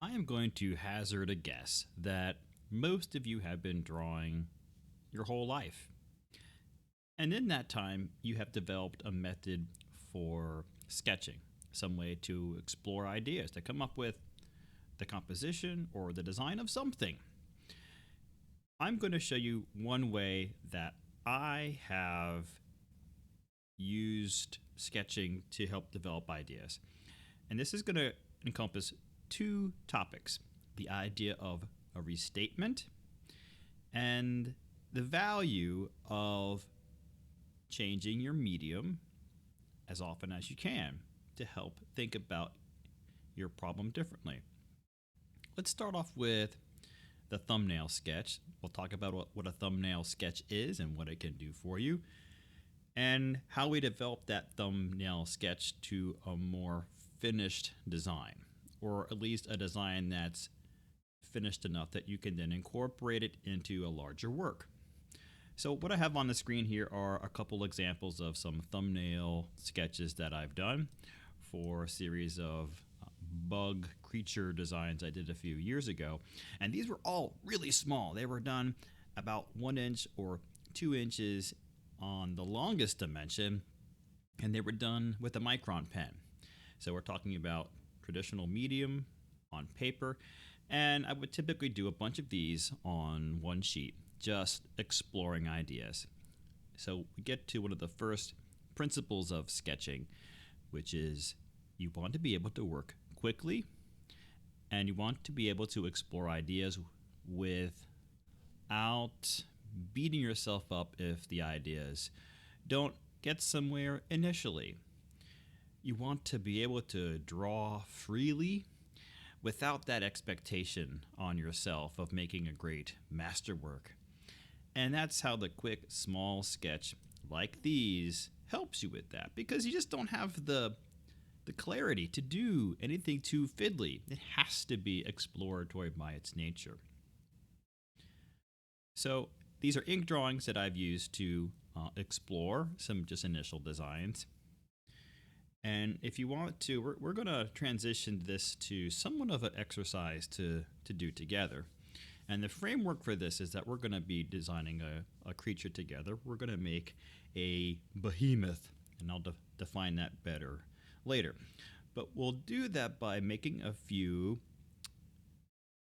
I am going to hazard a guess that most of you have been drawing your whole life. And in that time, you have developed a method for sketching, some way to explore ideas, to come up with the composition or the design of something. I'm going to show you one way that I have used sketching to help develop ideas. And this is going to encompass two topics: the idea of a restatement and the value of changing your medium as often as you can to help think about your problem differently. Let's start off with the thumbnail sketch. We'll talk about what a thumbnail sketch is and what it can do for you, and how we develop that thumbnail sketch to a more finished design, or at least a design that's finished enough that you can then incorporate it into a larger work. So what I have on the screen here are a couple examples of some thumbnail sketches that I've done for a series of bug creature designs I did a few years ago. And these were all really small. They were done about 1 inch or 2 inches on the longest dimension, and they were done with a micron pen. So we're talking about traditional medium on paper, and I would typically do a bunch of these on one sheet, just exploring ideas. So we get to one of the first principles of sketching, which is you want to be able to work quickly, and you want to be able to explore ideas without beating yourself up if the ideas don't get somewhere initially. You want to be able to draw freely without that expectation on yourself of making a great masterwork. And that's how the quick, small sketch like these helps you with that, because you just don't have the clarity to do anything too fiddly. It has to be exploratory by its nature. So these are ink drawings that I've used to explore some just initial designs. And if you want to, we're going to transition this to somewhat of an exercise to do together. And the framework for this is that we're going to be designing a creature together. We're going to make a behemoth, and I'll define that better later. But we'll do that by making a few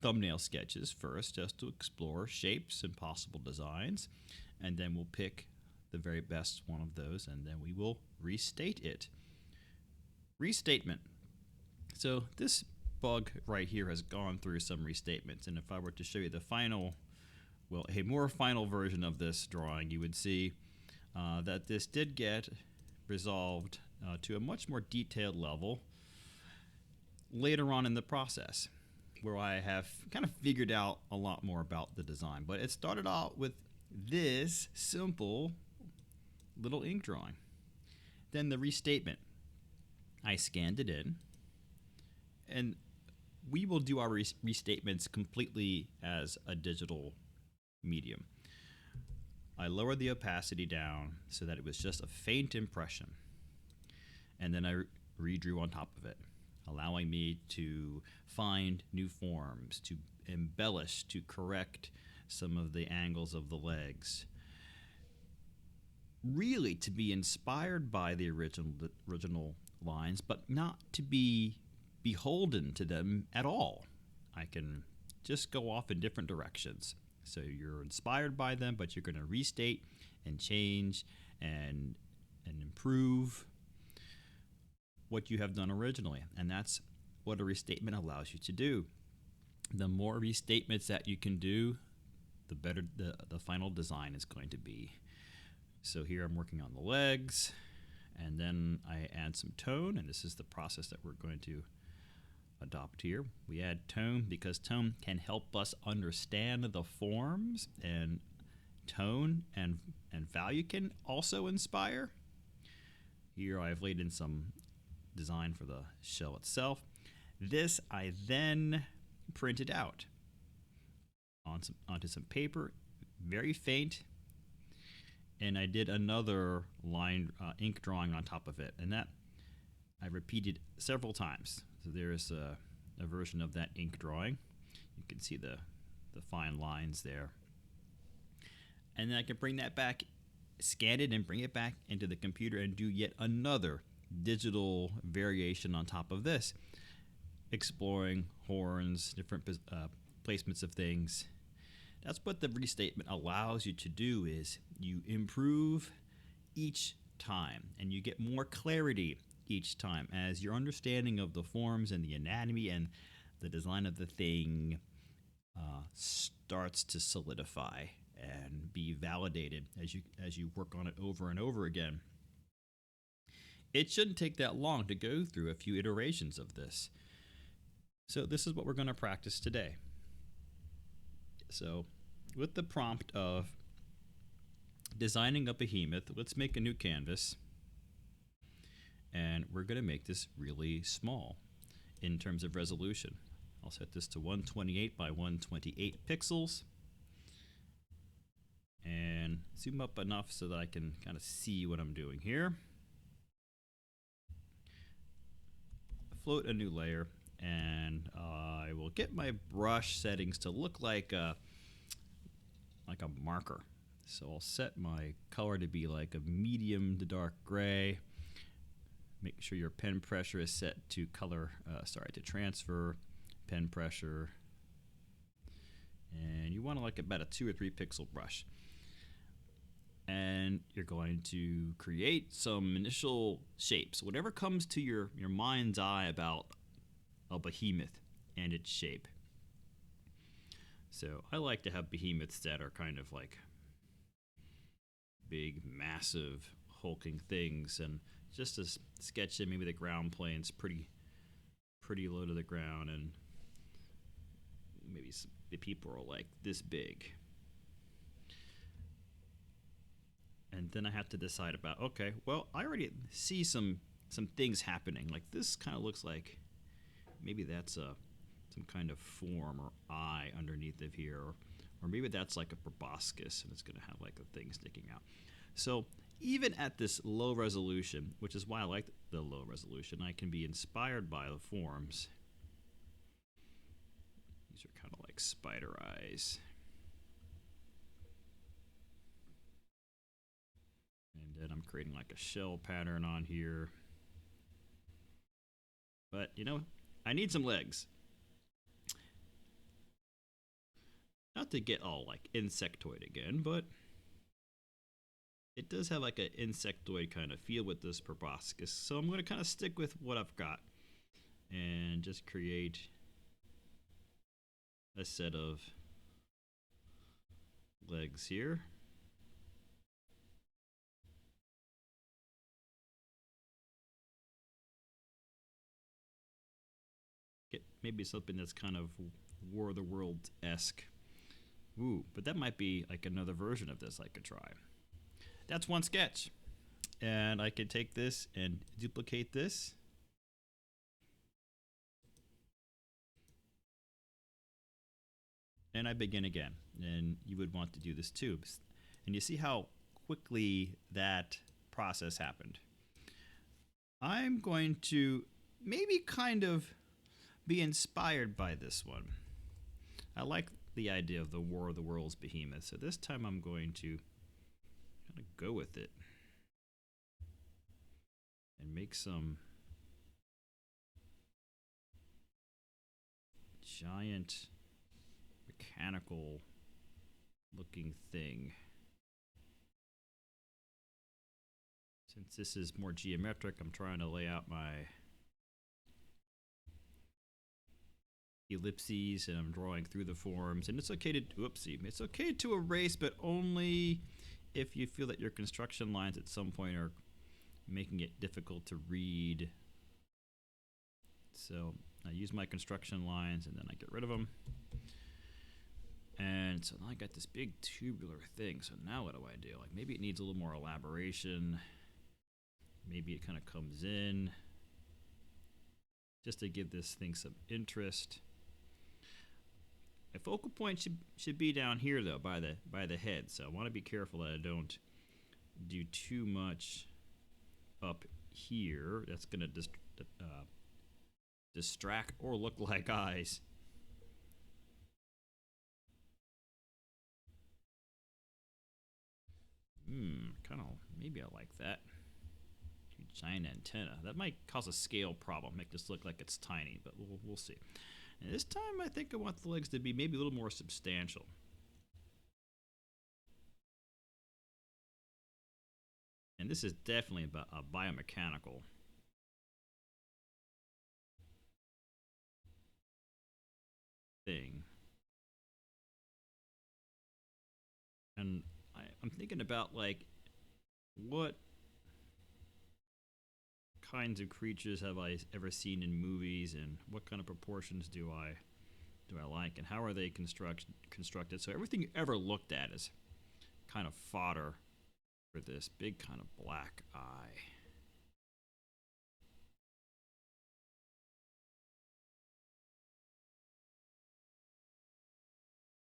thumbnail sketches first, just to explore shapes and possible designs. And then we'll pick the very best one of those, and then we will restate it. Restatement. So this bug right here has gone through some restatements, and if I were to show you the final, well, a more final version of this drawing, you would see that this did get resolved to a much more detailed level later on in the process, where I have kind of figured out a lot more about the design. But it started out with this simple little ink drawing. Then the restatement. I scanned it in, and we will do our restatements completely as a digital medium. I lowered the opacity down so that it was just a faint impression, and then I redrew on top of it, allowing me to find new forms, to embellish, to correct some of the angles of the legs. Really to be inspired by the original lines, but not to be beholden to them at all. I can just go off in different directions. So you're inspired by them, but you're going to restate and change and improve what you have done originally. And that's what a restatement allows you to do. The more restatements that you can do, the better the final design is going to be. So here I'm working on the legs, and then I add some tone, and this is the process that we're going to adopt here. We add tone because tone can help us understand the forms, and tone and value can also inspire. Here I've laid in some design for the shell itself. This I then printed out onto some paper, very faint, and I did another line ink drawing on top of it, and that I repeated several times. So there's a version of that ink drawing. You can see the fine lines there. And then I can bring that back, scan it and bring it back into the computer and do yet another digital variation on top of this, exploring horns, different placements of things. That's what the restatement allows you to do, is you improve each time and you get more clarity each time as your understanding of the forms and the anatomy and the design of the thing starts to solidify and be validated as you work on it over and over again. It shouldn't take that long to go through a few iterations of this. So this is what we're going to practice today. So with the prompt of designing a behemoth, let's make a new canvas. And we're going to make this really small in terms of resolution. I'll set this to 128 by 128 pixels. And zoom up enough so that I can kind of see what I'm doing here. Float a new layer, and I will get my brush settings to look like a marker. So I'll set my color to be like a medium to dark gray. Make sure your pen pressure is set to to transfer pen pressure. And you want to like about a 2 or 3 pixel brush. And you're going to create some initial shapes. Whatever comes to your mind's eye about a behemoth and its shape. So I like to have behemoths that are kind of like big, massive, hulking things. And just to sketch in, maybe the ground plane's pretty low to the ground, and maybe the people are like this big. And then I have to decide about, okay, well, I already see some things happening. Like this kind of looks like maybe that's some kind of form or eye underneath of here, or maybe that's like a proboscis and it's going to have like a thing sticking out. So even at this low resolution, which is why I like the low resolution, I can be inspired by the forms. These are kind of like spider eyes. And then I'm creating like a shell pattern on here. But, you know, I need some legs. Not to get all like insectoid again, but it does have like an insectoid kind of feel with this proboscis. So I'm going to kind of stick with what I've got and just create a set of legs here. Get maybe something that's kind of War of the Worlds-esque. Ooh, but that might be like another version of this I could try. That's one sketch. And I could take this and duplicate this. And I begin again. And you would want to do this too. And you see how quickly that process happened. I'm going to maybe kind of be inspired by this one. I like the idea of the War of the Worlds behemoth, so this time I'm going to kind of go with it and make some giant mechanical looking thing. Since this is more geometric, I'm trying to lay out my ellipses and I'm drawing through the forms, and it's okay to erase, but only if you feel that your construction lines at some point are making it difficult to read. So I use my construction lines and then I get rid of them. And so now I got this big tubular thing. So now what do I do? Like maybe it needs a little more elaboration. Maybe it kind of comes in just to give this thing some interest. A focal point should be down here though, by the head. So I want to be careful that I don't do too much up here. That's going to distract or look like eyes. Kind of, maybe I like that. Giant antenna. That might cause a scale problem, make this look like it's tiny, but we'll see. And this time I think I want the legs to be maybe a little more substantial. And this is definitely about a biomechanical thing. And I'm thinking about like what kinds of creatures have I ever seen in movies, and what kind of proportions do I like, and how are they constructed? So everything you ever looked at is kind of fodder for this big kind of black eye.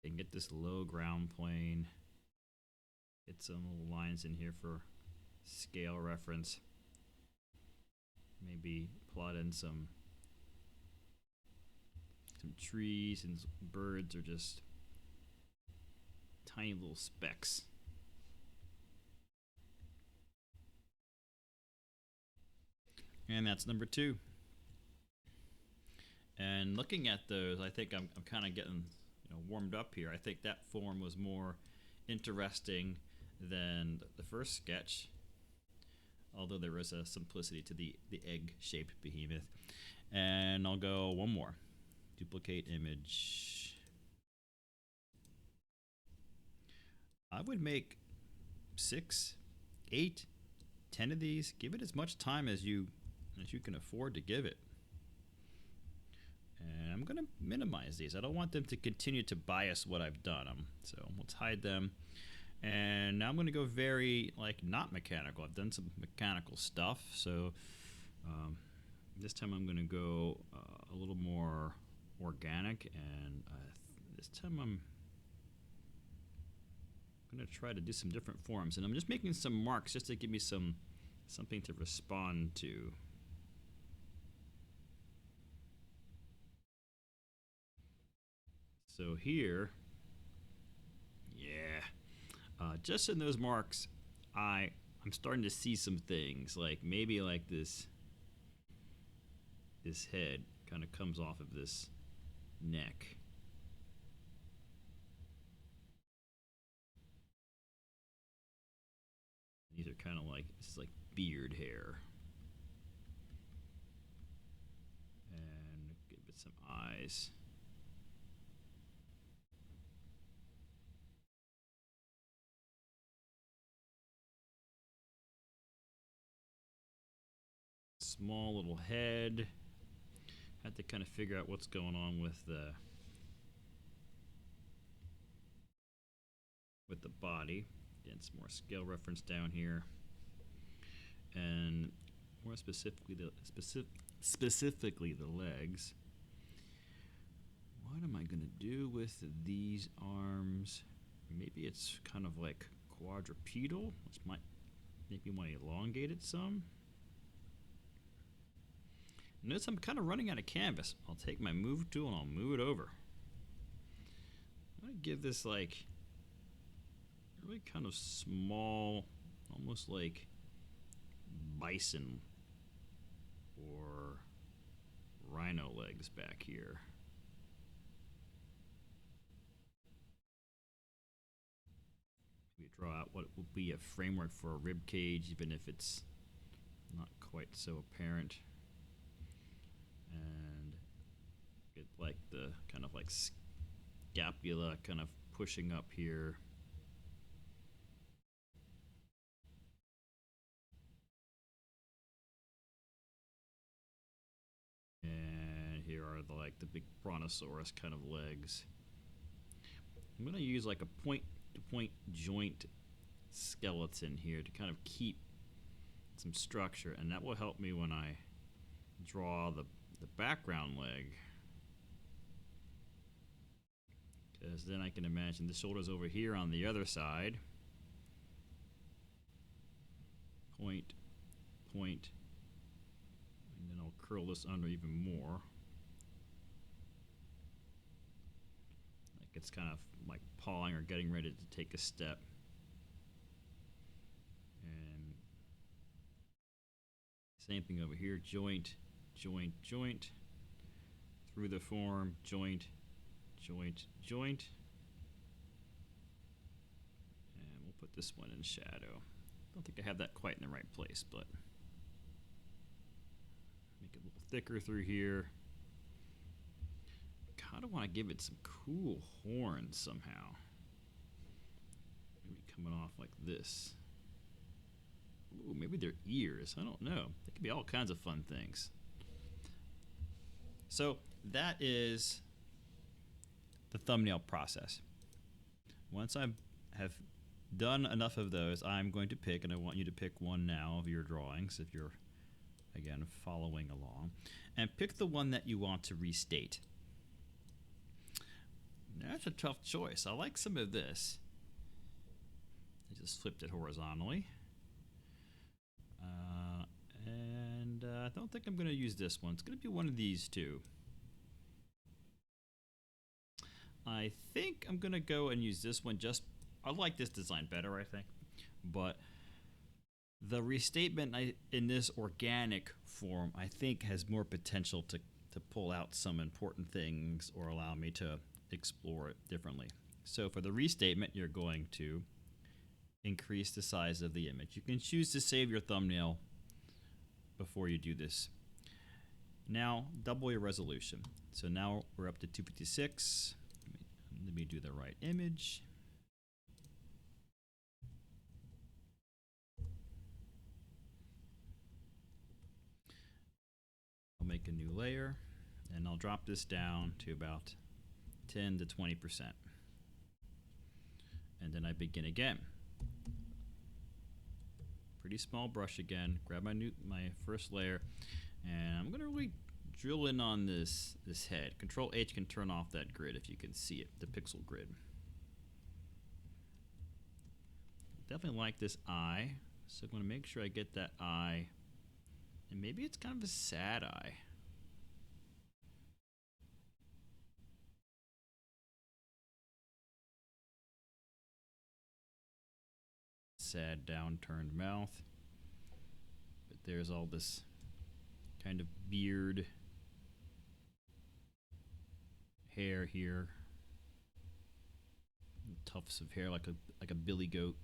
And get this low ground plane. Get some little lines in here for scale reference. Maybe plot in some trees and birds, or just tiny little specks. And that's number 2. And looking at those, I think I'm kind of getting warmed up here. I think that form was more interesting than the first sketch, although there was a simplicity to the egg-shaped behemoth. And I'll go one more. Duplicate image. I would make 6, 8, 10 of these. Give it as much time as you can afford to give it. And I'm going to minimize these. I don't want them to continue to bias what I've done. So let's hide them. And now I'm going to go very, not mechanical. I've done some mechanical stuff. So this time I'm going to go a little more organic. And this time I'm going to try to do some different forms. And I'm just making some marks just to give me something to respond to. So here, just in those marks, I'm starting to see some things, like maybe like this head kind of comes off of this neck. These are kind of like, this is like beard hair. And give it some eyes. Small little head. Had to kind of figure out what's going on with the body. Again, some more scale reference down here, and more specifically the legs. What am I gonna do with these arms? Maybe it's kind of like quadrupedal, which might maybe want to elongate it some. Notice I'm kind of running out of canvas. I'll take my move tool and I'll move it over. I'm gonna give this like really kind of small, almost like bison or rhino legs back here. Maybe draw out what will be a framework for a rib cage, even if it's not quite so apparent. And get like the kind of like scapula kind of pushing up here. And here are the big brontosaurus kind of legs. I'm going to use like a point-to-point joint skeleton here to kind of keep some structure, and that will help me when I draw the background leg, because then I can imagine the shoulders over here on the other side. Point, and then I'll curl this under even more. Like it's kind of like pawing or getting ready to take a step. And same thing over here, joint, joint, joint, through the form, joint, joint, joint. And we'll put this one in shadow. Don't think I have that quite in the right place, but make it a little thicker through here. Kind of want to give it some cool horns somehow. Maybe coming off like this. Ooh, maybe they're ears. I don't know. They could be all kinds of fun things. So that is the thumbnail process. Once I have done enough of those, I'm going to pick, and I want you to pick one now of your drawings if you're, again, following along, and pick the one that you want to restate. That's a tough choice. I like some of this. I just flipped it horizontally. And I don't think I'm going to use this one. It's going to be one of these two. I think I'm going to go and use this one. I like this design better, I think. But the restatement in this organic form, I think, has more potential to pull out some important things or allow me to explore it differently. So for the restatement, you're going to increase the size of the image. You can choose to save your thumbnail before you do this. Now, double your resolution. So now we're up to 256. Let me do the right image. I'll make a new layer, and I'll drop this down to about 10 to 20%. And then I begin again. Pretty small brush again. Grab my first layer, and I'm going to really drill in on this head. Control H can turn off that grid if you can see it, the pixel grid. Definitely like this eye, so I'm going to make sure I get that eye, and maybe it's kind of a sad eye. Sad downturned mouth. But there's all this kind of beard hair here. Tufts of hair like a billy goat.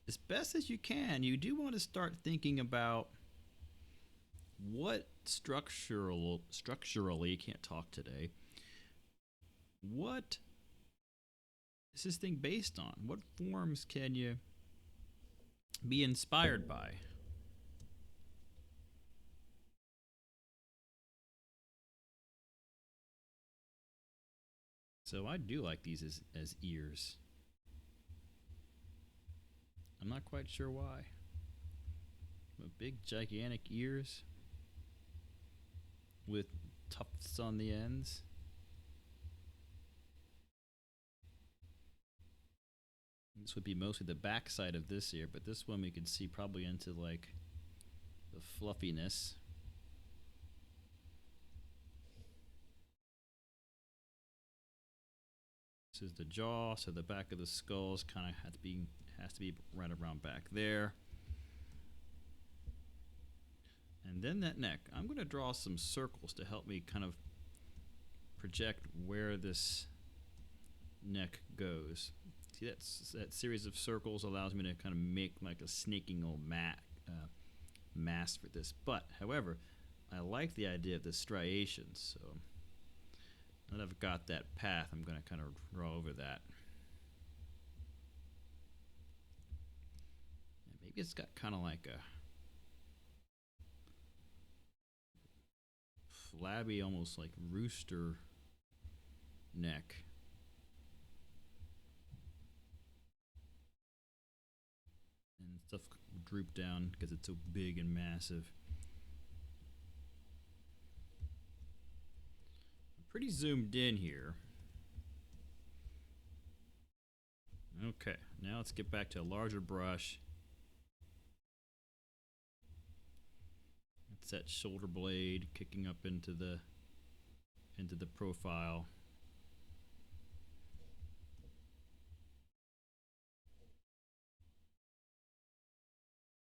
As best as you can, you do want to start thinking about what structurally, can't talk today, what is this thing based on? What forms can you be inspired by? So I do like these as ears. I'm not quite sure why. But big, gigantic ears with tufts on the ends. This would be mostly the back side of this ear, but this one we can see probably into like the fluffiness. This is the jaw, so the back of the skull kind of has to be right around back there. And then that neck. I'm going to draw some circles to help me kind of project where this neck goes. See, that series of circles allows me to kind of make like a snaking old mask for this. But, however, I like the idea of the striations, so now that I've got that path, I'm going to kind of draw over that. And maybe it's got kind of like a flabby, almost like rooster neck. And stuff droop down because it's so big and massive. I'm pretty zoomed in here. Okay, now let's get back to a larger brush. It's that shoulder blade kicking up into the profile.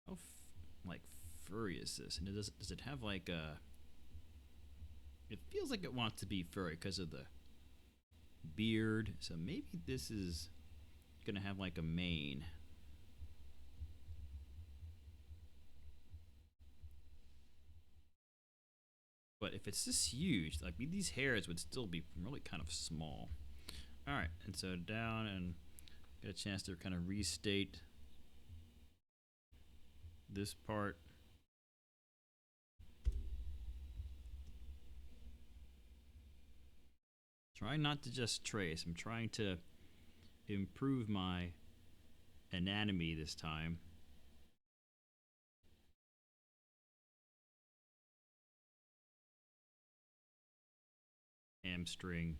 How like furry is this? And does it have like a? It feels like it wants to be furry because of the beard. So maybe this is gonna have like a mane. But if it's this huge, like these hairs would still be really kind of small. All right, and so down and get a chance to kind of restate this part. Try not to just trace. I'm trying to improve my anatomy this time. Hamstring.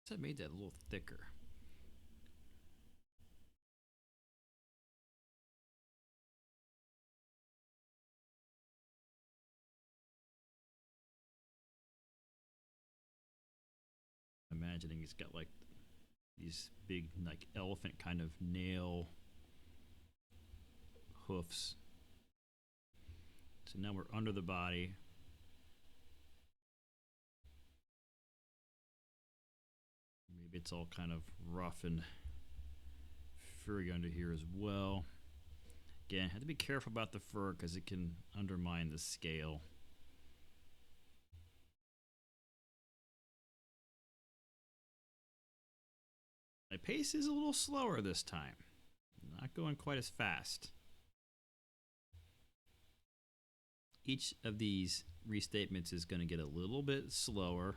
So I made that a little thicker. Imagining he's got like these big like elephant kind of nail hoofs. So now we're under the body. Maybe it's all kind of rough and furry under here as well. Again, have to be careful about the fur because it can undermine the scale. My pace is a little slower this time. Not going quite as fast. Each of these restatements is going to get a little bit slower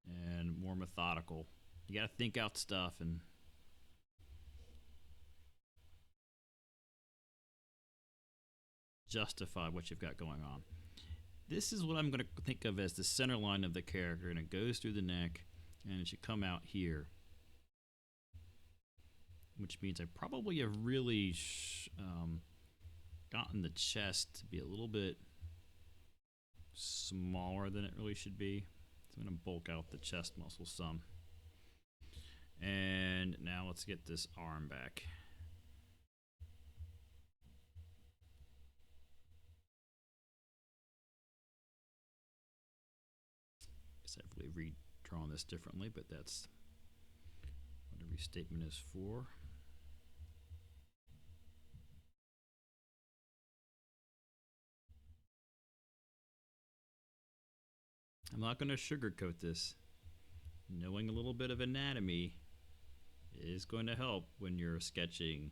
and more methodical. You got to think out stuff and justify what you've got going on. This is what I'm going to think of as the center line of the character, and it goes through the neck, and it should come out here. Which means I probably have really gotten the chest to be a little bit smaller than it really should be. So I'm going to bulk out the chest muscle some. And now let's get this arm back. Guess I've really redrawn this differently, but that's what a restatement is for. I'm not going to sugarcoat this. Knowing a little bit of anatomy is going to help when you're sketching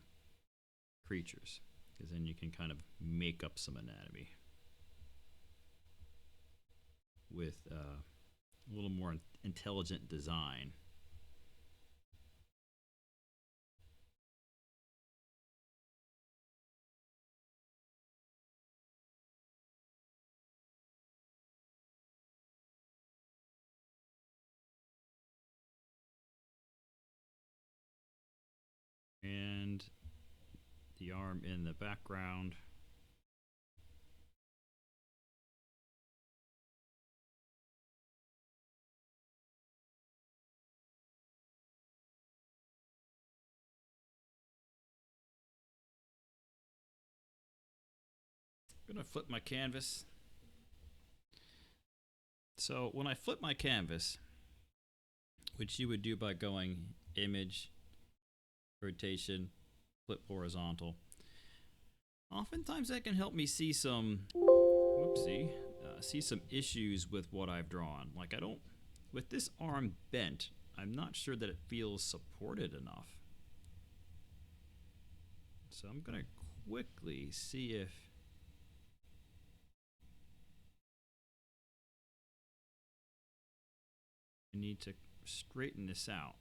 creatures, because then you can kind of make up some anatomy with a little more intelligent design. And the arm in the background. I'm going to flip my canvas. So when I flip my canvas, which you would do by going image, rotation, flip horizontal, oftentimes that can help me see some, see some issues with what I've drawn. Like with this arm bent, I'm not sure that it feels supported enough. So I'm going to quickly see if I need to straighten this out.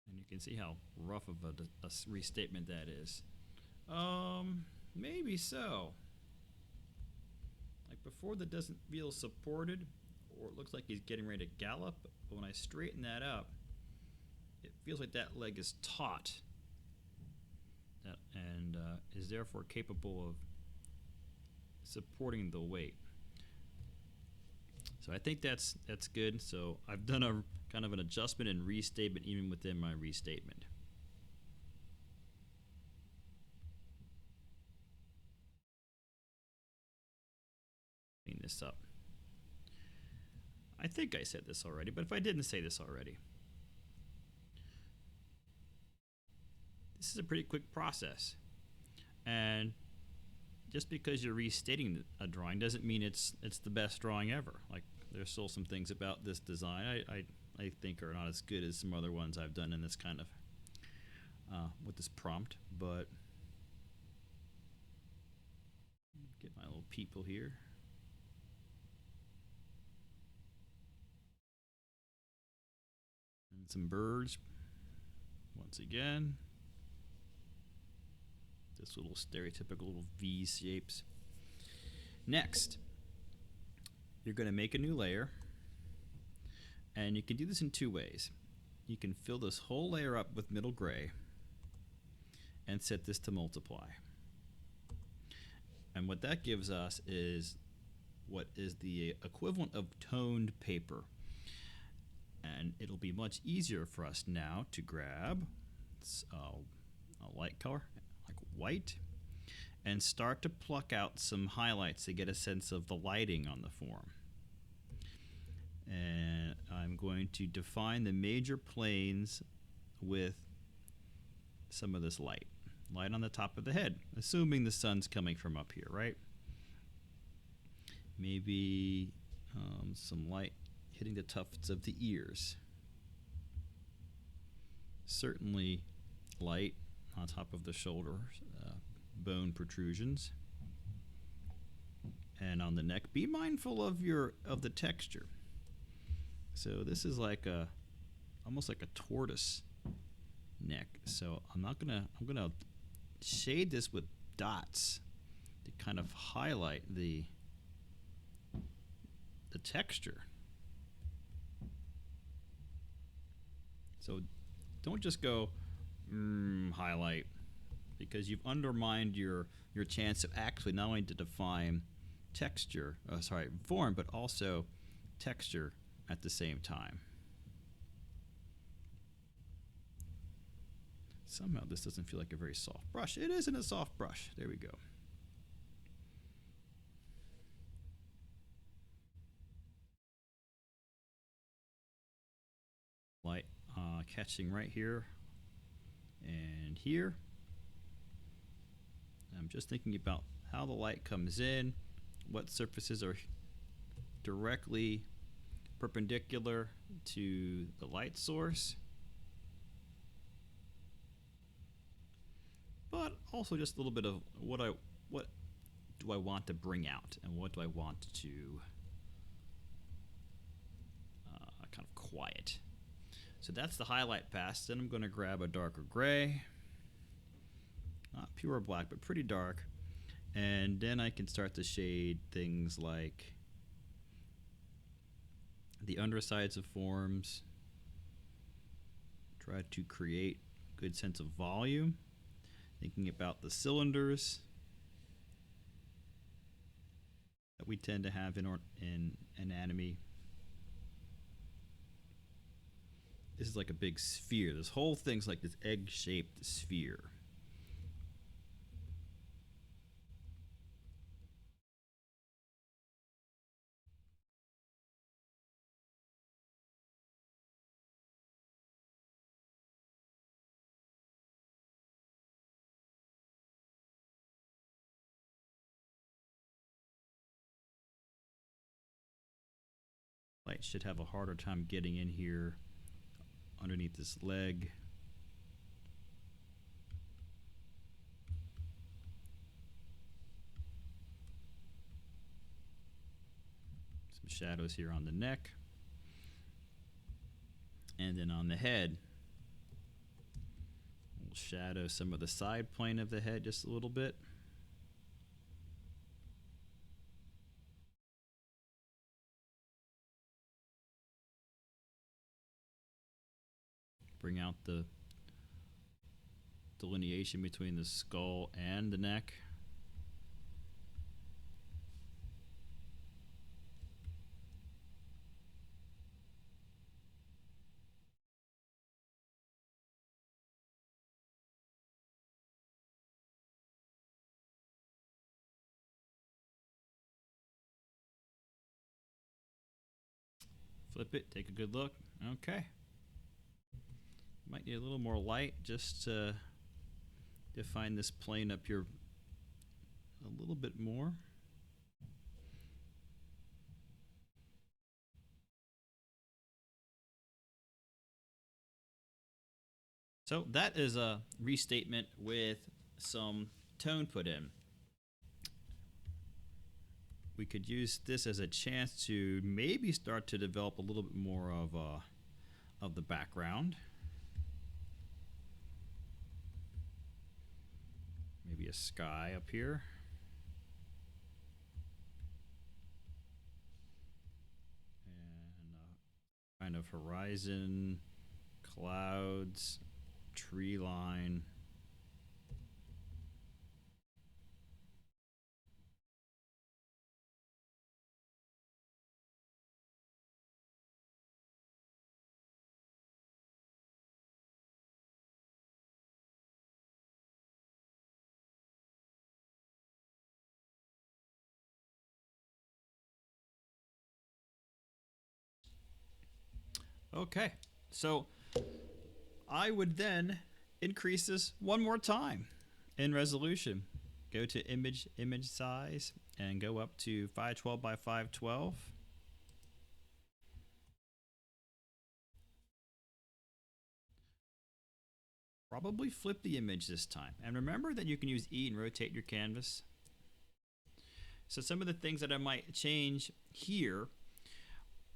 And you can see how rough of a restatement that is. Maybe so. Like before, that doesn't feel supported, or it looks like he's getting ready to gallop. But when I straighten that up, it feels like that leg is taut and is therefore capable of supporting the weight. So I think that's good. So I've done a kind of an adjustment and restatement even within my restatement. Clean this up. I think I said this already, but if I didn't say this already, this is a pretty quick process. And just because you're restating a drawing doesn't mean it's the best drawing ever. Like, there's still some things about this design I think are not as good as some other ones I've done in this kind of with this prompt. But get my little people here. And some birds once again. This little stereotypical little V shapes. Next, you're going to make a new layer, and you can do this in two ways. You can fill this whole layer up with middle gray and set this to multiply. And what that gives us is what is the equivalent of toned paper. And it'll be much easier for us now to grab a light color, like white, and start to pluck out some highlights to get a sense of the lighting on the form. And I'm going to define the major planes with some of this light on the top of the head, assuming the sun's coming from up here, right? Maybe some light hitting the tufts of the ears. Certainly light on top of the shoulder bone protrusions. And on the neck, be mindful of the texture. So this is like almost like a tortoise neck. So I'm gonna shade this with dots to kind of highlight the texture. So don't just go highlight, because you've undermined your chance of actually not only to define form, but also texture at the same time. Somehow this doesn't feel like a very soft brush. It isn't a soft brush. There we go. Light catching right here and here. I'm just thinking about how the light comes in, what surfaces are directly perpendicular to the light source, but also just a little bit of what do I want to bring out and what do I want to kind of quiet. So that's the highlight pass. Then I'm going to grab a darker gray, not pure black, but pretty dark, and then I can start to shade things like the undersides of forms. Try to create a good sense of volume, thinking about the cylinders that we tend to have in anatomy. This is like a big sphere. This whole thing's like this egg-shaped sphere. Light should have a harder time getting in here underneath this leg. Some shadows here on the neck. And then on the head, we'll shadow some of the side plane of the head just a little bit. bring out the delineation between the skull and the neck. Flip it, take a good look. Okay. Might need a little more light just to define this plane up here a little bit more. So that is a restatement with some tone put in. We could use this as a chance to maybe start to develop a little bit more of the background. Maybe a sky up here. And kind of horizon, clouds, tree line. Okay, so I would then increase this one more time in resolution. Go to image size and go up to 512 by 512. Probably flip the image this time. And remember that you can use E and rotate your canvas. So some of the things that I might change here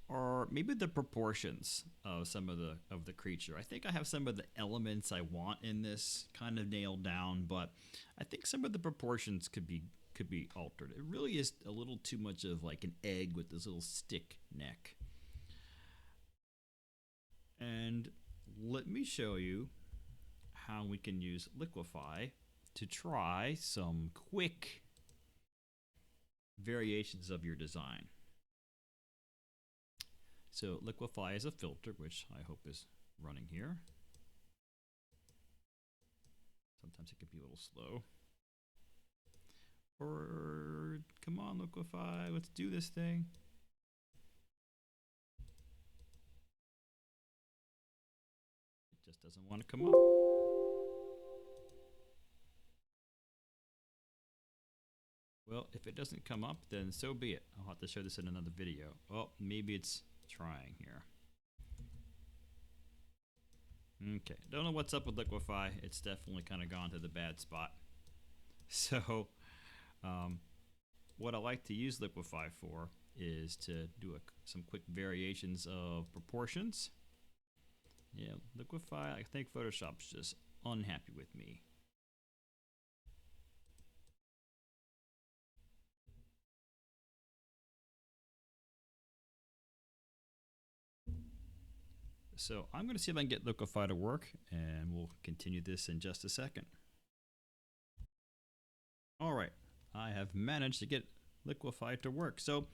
are maybe the proportions of some of the creature. I think I have some of the elements I want in this kind of nailed down, but I think some of the proportions could be altered. It really is a little too much of like an egg with this little stick neck. And let me show you how we can use Liquify to try some quick variations of your design. So Liquify is a filter, which I hope is running here. Sometimes it can be a little slow. Or come on, Liquify, let's do this thing. It just doesn't want to come up. Well, if it doesn't come up, then so be it. I'll have to show this in another video. Oh, maybe it's trying here. Okay, don't know what's up with Liquify. It's definitely kind of gone to the bad spot. So, what I like to use Liquify for is to do some quick variations of proportions. Yeah, Liquify, I think Photoshop's just unhappy with me. So I'm going to see if I can get Liquify to work, and we'll continue this in just a second. All right, I have managed to get Liquify to work. So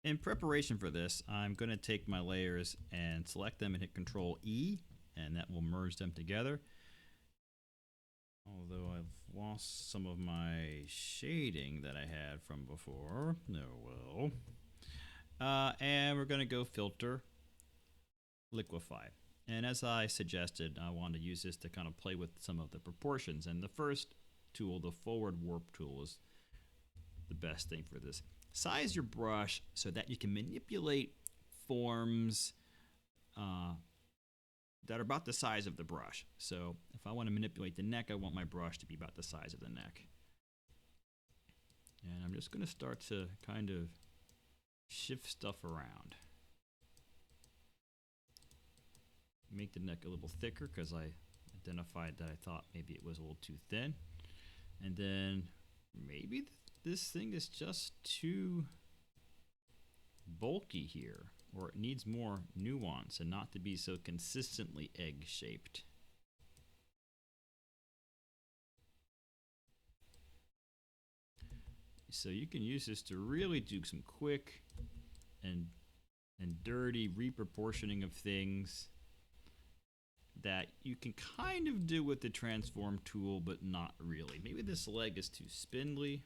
in preparation for this, I'm going to take my layers and select them and hit Control E, and that will merge them together. Although I've lost some of my shading that I had from before. Oh well. And we're going to go filter Liquify. And as I suggested, I want to use this to kind of play with some of the proportions. And the first tool, the forward warp tool, is the best thing for this. Size your brush so that you can manipulate forms that are about the size of the brush. So if I want to manipulate the neck, I want my brush to be about the size of the neck. And I'm just going to start to kind of shift stuff around. Make the neck a little thicker because I identified that I thought maybe it was a little too thin. And then maybe this thing is just too bulky here. or it needs more nuance and not to be so consistently egg-shaped. So you can use this to really do some quick and dirty reproportioning of things that you can kind of do with the transform tool, but not really. Maybe this leg is too spindly,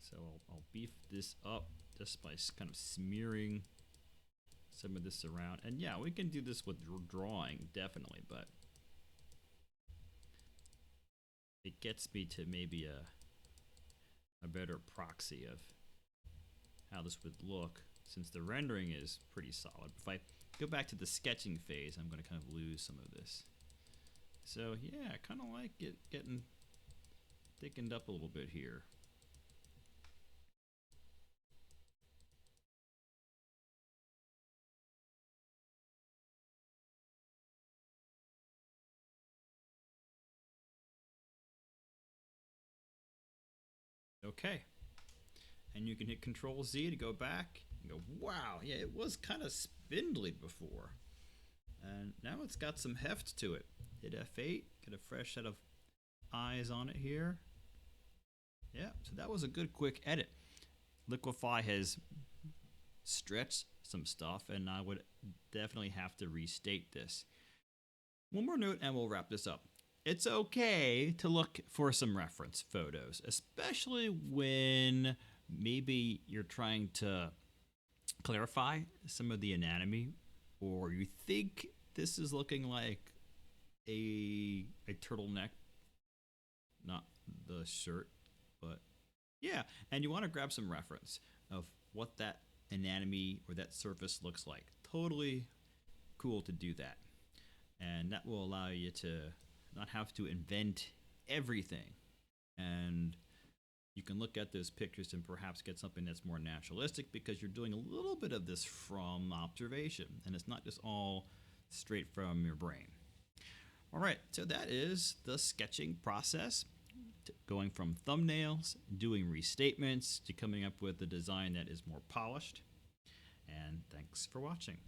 so I'll beef this up just by kind of smearing some of this around. And yeah, we can do this with drawing, definitely, but it gets me to maybe a better proxy of how this would look, since the rendering is pretty solid. If I go back to the sketching phase, I'm going to kind of lose some of this. So yeah, I kind of like it getting thickened up a little bit here. Okay, and you can hit Control Z to go back and go, wow, yeah, it was kind of spindly before, and now it's got some heft to it. Hit F8, get a fresh set of eyes on it here. Yeah, so that was a good quick edit. Liquify has stretched some stuff, and I would definitely have to restate this. One more note and we'll wrap this up. It's okay to look for some reference photos, especially when maybe you're trying to clarify some of the anatomy, or you think this is looking like a turtleneck, not the shirt, but yeah, and you want to grab some reference of what that anatomy or that surface looks like. Totally cool to do that, and that will allow you to not have to invent everything, and you can look at those pictures and perhaps get something that's more naturalistic because you're doing a little bit of this from observation, and it's not just all straight from your brain. All right, so that is the sketching process, going from thumbnails, doing restatements, to coming up with a design that is more polished. And thanks for watching.